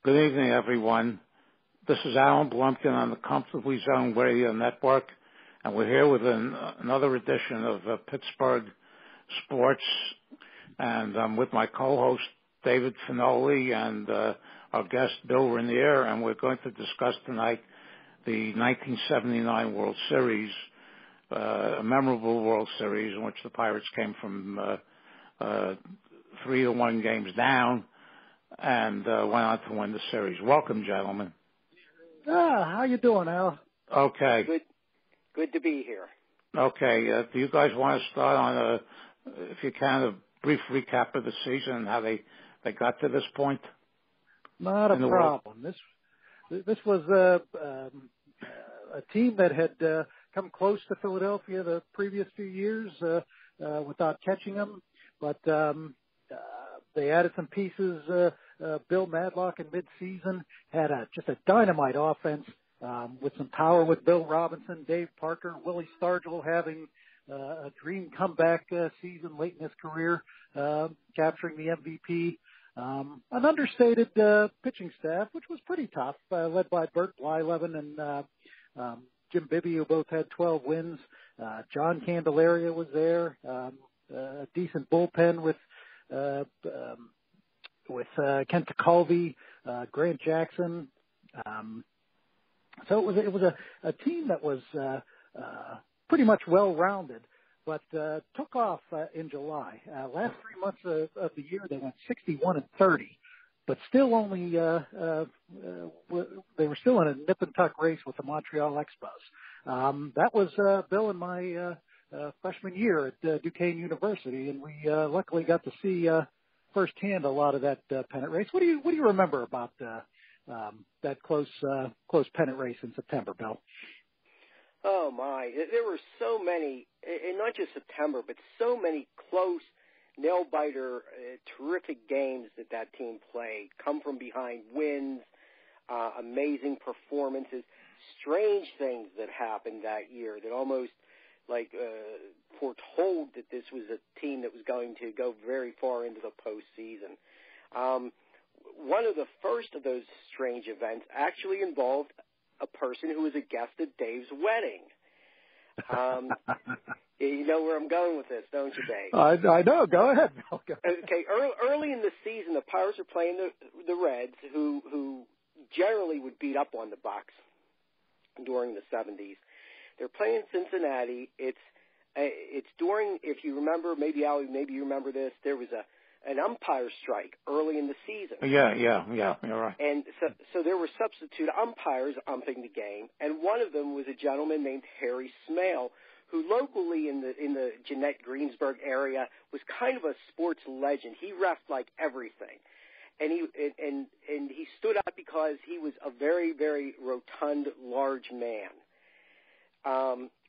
Good evening, everyone. This is Alan Blumkin on the Comfortably Zoned Radio Network, and we're here with another edition of Pittsburgh Sports, and I'm with my co-host, David Finoli, and our guest, Bill Ranier, and we're going to discuss tonight the 1979 World Series, a memorable World Series in which the Pirates came from 3-1 games down and went on to win the series. Welcome, gentlemen. How you doing, Al? Okay. Good to be here. Okay. Do you guys want to start on if you can, a brief recap of the season and how they got to this point? Not a problem. This was a team that had come close to Philadelphia the previous few years without catching them, but they added some pieces. Bill Madlock in mid-season had just a dynamite offense with some power with Bill Robinson, Dave Parker, Willie Stargell having a dream comeback season late in his career, capturing the MVP. An understated pitching staff, which was pretty tough, led by Bert Blyleven and Jim Bibby, who both had 12 wins. John Candelaria was there. A decent bullpen with Kent Tekulve, Grant Jackson. So it was a team that was pretty much well-rounded, but took off in July. Last 3 months of the year, they went 61-30, but still only they were still in a nip-and-tuck race with the Montreal Expos. That was Bill and my freshman year at Duquesne University, and we luckily got to see firsthand a lot of that pennant race. What do you remember about that close pennant race in September, Bill? Oh my! There were so many, and not just September, but so many close, nail-biter, terrific games that team played. Come from behind wins, amazing performances, strange things that happened that year that almost foretold that this was a team that was going to go very far into the postseason. One of the first of those strange events actually involved a person who was a guest at Dave's wedding. You know where I'm going with this, don't you, Dave? I know. Go ahead, Bill. Okay. Early in the season, the Pirates were playing the Reds, who generally would beat up on the Bucks during the 70s. They're playing Cincinnati. It's during, if you remember, maybe Allie, maybe you remember this. There was an umpire strike early in the season. Yeah, you're right. And so there were substitute umpires umping the game, and one of them was a gentleman named Harry Smale, who locally in the Jeanette Greensburg area was kind of a sports legend. He reffed like everything, and he stood out because he was a very, very rotund, large man.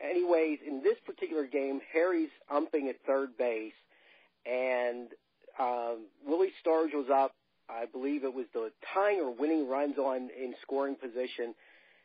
Anyways, in this particular game, Harry's umping at third base, and Willie Stargell's up. I believe it was the tying or winning runs in scoring position.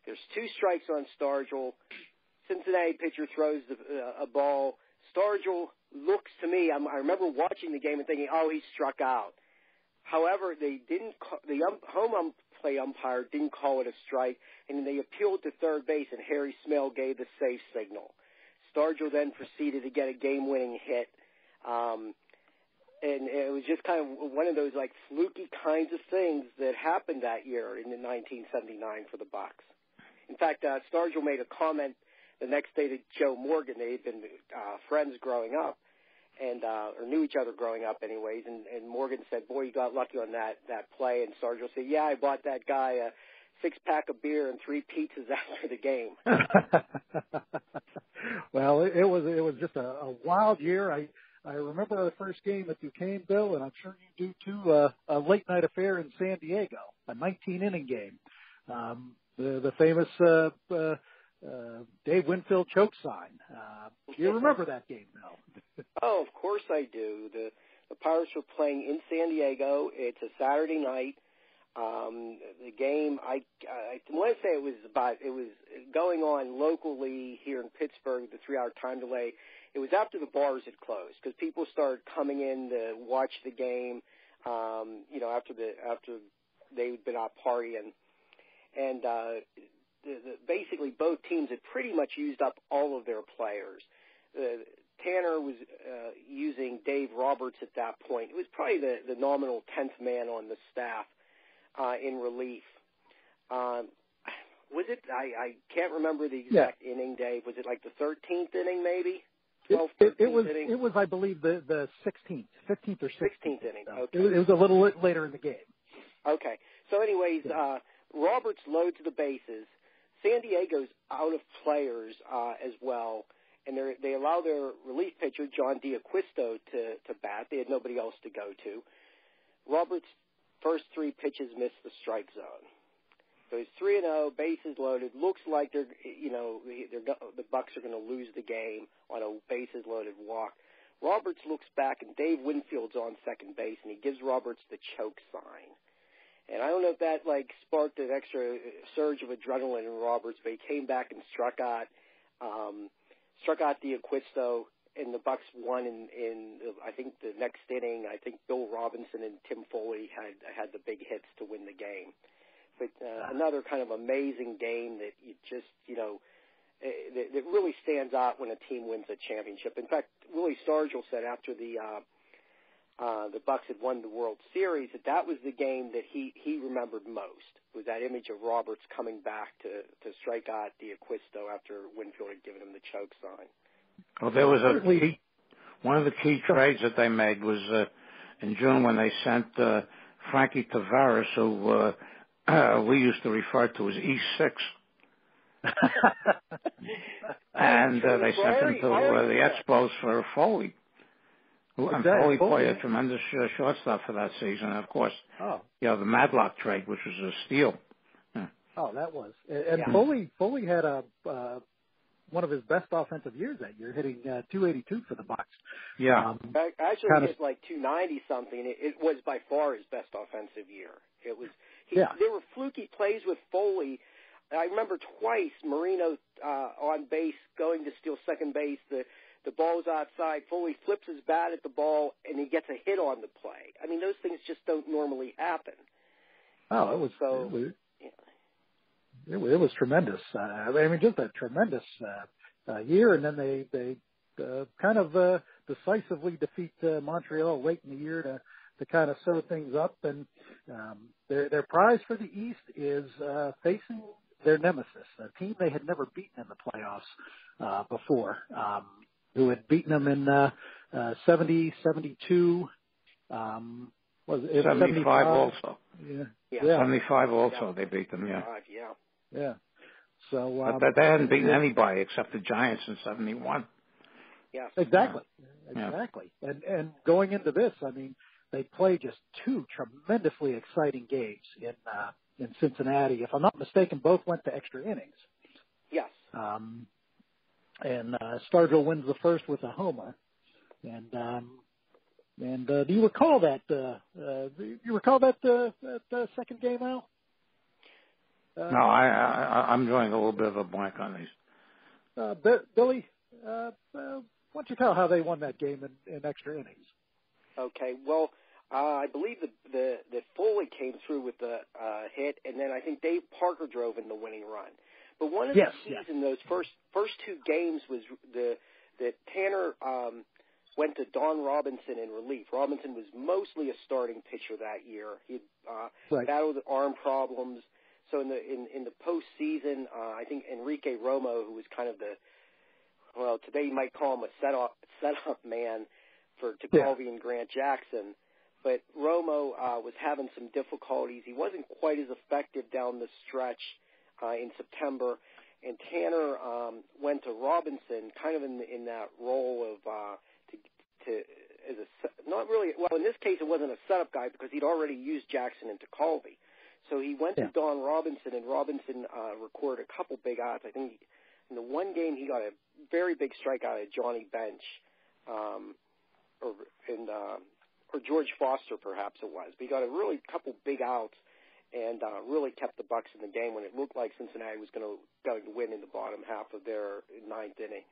There's 2 strikes on Stargell. Cincinnati pitcher throws a ball. Stargell looks to me. I remember watching the game and thinking, "Oh, he struck out." However, they didn't. Home play umpire didn't call it a strike, and they appealed to third base, and Harry Smale gave the safe signal. Stargell then proceeded to get a game-winning hit, and it was just kind of one of those like fluky kinds of things that happened that year in 1979 for the Bucks. In fact, Stargell made a comment the next day to Joe Morgan. They had been friends growing up, and or knew each other growing up anyways, and Morgan said, "Boy, you got lucky on that play." And Stargell said, "Yeah, I bought that guy a 6-pack of beer and 3 pizzas after the game." Well, it was just a wild year. I remember the first game at Duquesne, Bill, and I'm sure you do too, a late night affair in San Diego, a 19-inning game. The famous Dave Winfield choke sign. Do you remember that game, Bill? Oh, of course I do. The Pirates were playing in San Diego. It's a Saturday night. The game, I want to say it was going on locally here in Pittsburgh, the 3-hour time delay. It was after the bars had closed because people started coming in to watch the game, after they'd been out partying, and basically both teams had pretty much used up all of their players. Tanner was using Dave Roberts at that point. It was probably the nominal 10th man on the staff in relief. Was it? I can't remember the exact inning, Dave. Was it like the 13th inning, maybe? 12th, 13th inning? It was, I believe, the 16th, 15th or 16th inning. Okay. It was a little later in the game. Okay. So, anyways, Roberts loads the bases. San Diego's out of players as well, and they allow their relief pitcher, John D'Acquisto, to bat. They had nobody else to go to. Roberts' first 3 pitches missed the strike zone. So he's 3-0, bases loaded. Looks like the Bucks are going to lose the game on a bases loaded walk. Roberts looks back, and Dave Winfield's on second base, and he gives Roberts the choke sign. And I don't know if that sparked an extra surge of adrenaline in Roberts, but he came back and struck out D'Acquisto, and the Bucks won in I think the next inning. I think Bill Robinson and Tim Foley had the big hits to win the game. But another kind of amazing game that you just, that really stands out when a team wins a championship. In fact, Willie Stargell said after the Bucks had won the World Series that was the game that he remembered most, was that image of Roberts coming back to strike out D'Acquisto after Winfield had given him the choke sign. Well, there was one of the key trades that they made was in June when they sent Frankie Tavares, who we used to refer to as E6. And they sent him to the Expos for Foley. And Foley played a tremendous shortstop for that season. And, of course, the Madlock trade, which was a steal. Yeah. Oh, that was. And Foley had one of his best offensive years that year, hitting 282 for the Bucks. Yeah. Actually, he hit 290 something. It was by far his best offensive year. It was. There were fluky plays with Foley. I remember twice Marino on base going to steal second base. The ball's outside. Foley flips his bat at the ball, and he gets a hit on the play. I mean, those things just don't normally happen. Oh, it was tremendous. I mean, just a tremendous year, and then they kind of decisively defeat Montreal late in the year to kind of sew things up. And their prize for the East is facing their nemesis, a team they had never beaten in the playoffs before, who had beaten them in 70, 72. Was it 75 also? Yeah. 75 also, they beat them, Yeah. So but they hadn't beaten anybody except the Giants in 71. Yes. Exactly. And going into this, I mean, they played just 2 tremendously exciting games in Cincinnati. If I'm not mistaken, both went to extra innings. Yes. And Stargell wins the first with a homer. And do you recall that? That second game, Al? No, I'm drawing a little bit of a blank on these. Billy, why don't you tell how they won that game in extra innings? Okay, well, I believe that Foley came through with the hit, and then I think Dave Parker drove in the winning run. But one of the keys in those first 2 games was that Tanner went to Don Robinson in relief. Robinson was mostly a starting pitcher that year. He battled arm problems. So in the postseason, I think Enrique Romo, who was kind of today you might call him a setup man for Tekulve and Grant Jackson, but Romo was having some difficulties. He wasn't quite as effective down the stretch in September, and Tanner went to Robinson, kind of in that role of not really. Well, in this case, it wasn't a setup guy because he'd already used Jackson and Tekulve. So he went to Don Robinson, and Robinson recorded a couple big outs. I think in the one game he got a very big strikeout at Johnny Bench, or George Foster, perhaps it was. But he got a really couple big outs and really kept the Bucks in the game when it looked like Cincinnati was going to win in the bottom half of their 9th inning.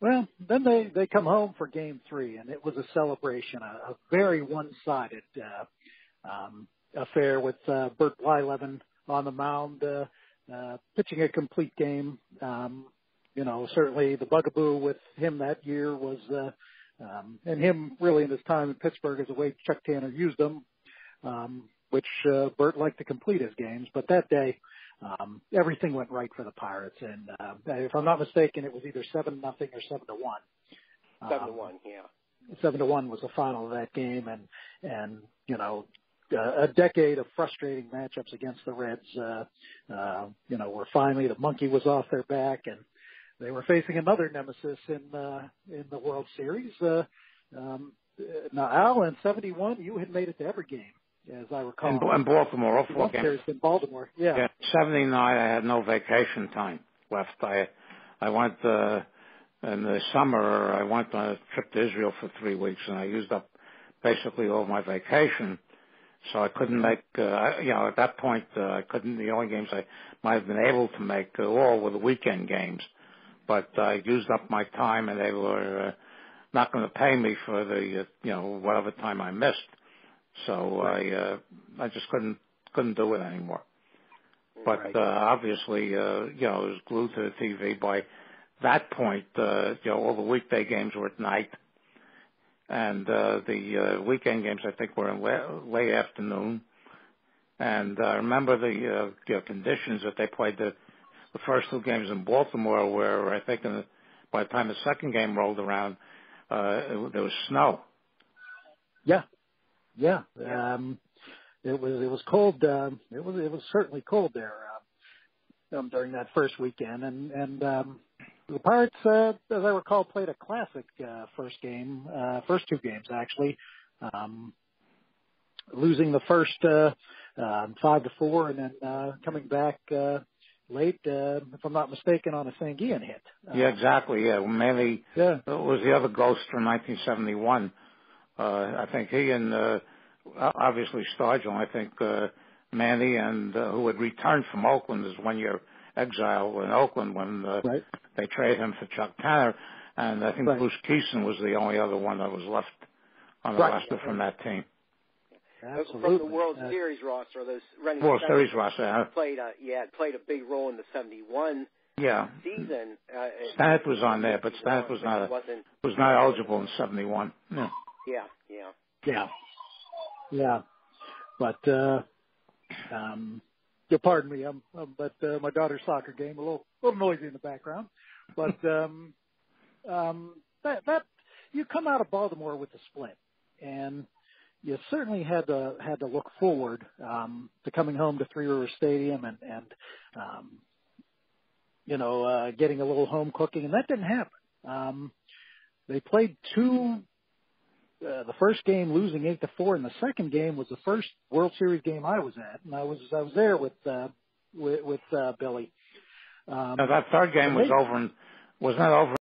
Well, then they come home for Game 3, and it was a celebration, a very one-sided. affair with Bert Blyleven on the mound, pitching a complete game. Certainly the bugaboo with him that year was, and him really in his time in Pittsburgh is the way Chuck Tanner used him, which Bert liked to complete his games. But that day, everything went right for the Pirates, and if I'm not mistaken, it was either 7-0 or 7-1. 7-1, yeah. 7-1 was the final of that game, and a decade of frustrating matchups against the Reds. Where finally the monkey was off their back, and they were facing another nemesis in the World Series. Now, Al, in 71, you had made it to every game, as I recall. In Baltimore, all 4 games. In Baltimore, yeah. 79, I had no vacation time left. I went in the summer. I went on a trip to Israel for 3 weeks, and I used up basically all my vacation. So I couldn't make, at that point, I couldn't. The only games I might have been able to make all were the weekend games. But I used up my time, and they were not going to pay me for the, whatever time I missed. So I just couldn't do it anymore. But obviously, I was glued to the TV. By that point, all the weekday games were at night, and the weekend games I think were in late afternoon. And I remember the conditions that they played the first 2 games in Baltimore, where I think by the time the second game rolled around, there was snow. Yeah. It was cold. It was certainly cold there during that first weekend, and the Pirates, as I recall, played a classic first 2 games actually, losing the first 5-4, and then coming back late, if I'm not mistaken, on a Sanguian hit. Yeah, exactly. Yeah, mainly. Yeah, it was the other ghost from 1971. I think he and obviously Stargell. I think Manny and who had returned from Oakland, his 1-year exile in Oakland when they traded him for Chuck Tanner, and I think Bruce Keeson was the only other one that was left on the roster from that team. Absolutely. From the World Series roster, those running World Series roster played a big role in the 71 season. Stanek was on there, but Stanek was not eligible in 71. Yeah. But pardon me, but my daughter's soccer game, a little noisy in the background. But that you come out of Baltimore with the split, and you certainly had to look forward to coming home to Three Rivers Stadium and getting a little home cooking, and that didn't happen. They played the first game losing 8-4, and the second game was the first World Series game I was at, and I was there with Billy. Now that third game was not over